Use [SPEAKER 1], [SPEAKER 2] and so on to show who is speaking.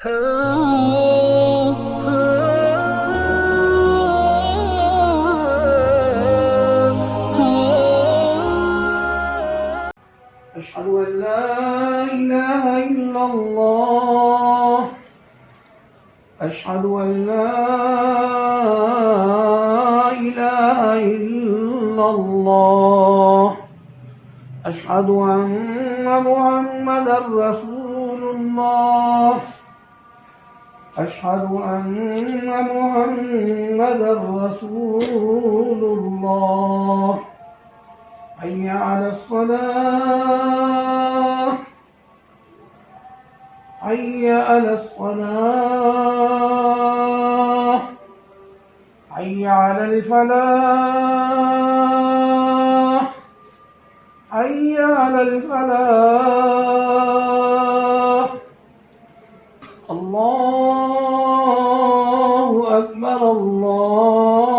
[SPEAKER 1] أشهد أن لا إله إلا الله. أشهد أن لا إله إلا الله. أشهد أن محمدا رسول الله. أشهد أن محمدا رسول الله. حي على الصلاة. حي على الصلاة. حي على الفلاح. حي على الفلاح. الله أكبر الله